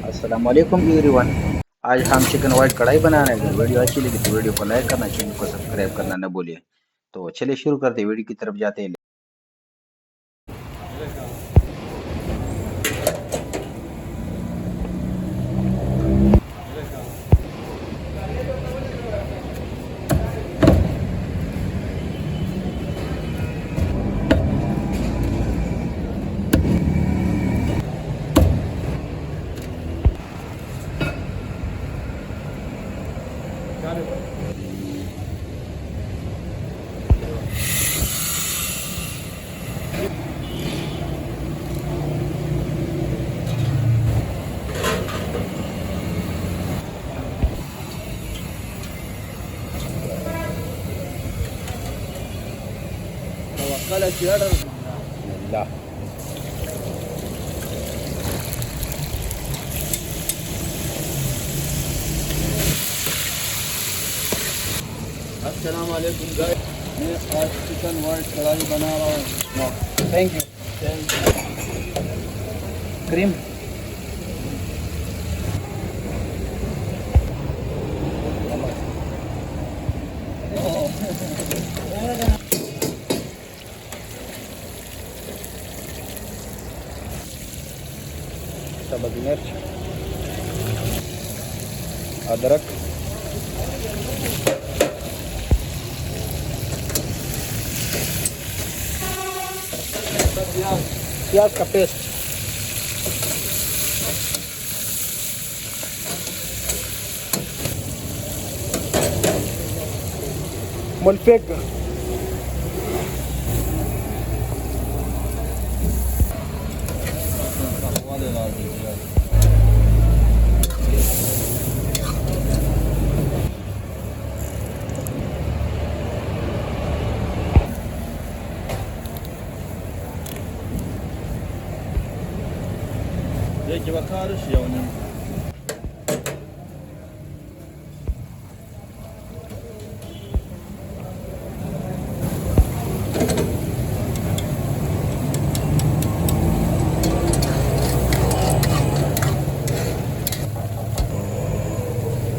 अस्सलाम वालेकुम एवरीवन। आज हम चिकन वाइट कढ़ाई बनाने हैं। वीडियो अच्छी लगी तो वीडियो को लाइक करना, चैनल को सब्सक्राइब करना न भूलिए। तो चलिए शुरू करते हैं, वीडियो की तरफ जाते हैं। बिस्मिल्लाह। अस्सलाम वालेकुम गाइस, मैं आज चिकन वाइट कढ़ाई बना रहा हूँ। Thank you. क्रीम सब्ज़ मिर्च, अदरक, प्याज का paste, मुल्फेक, Yake ba karış ya onun.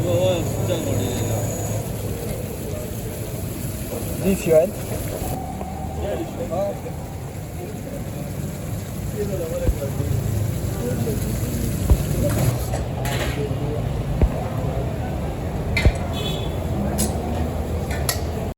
Yo, sıcak oluyor ya. beef oil, Gel işte. Ha.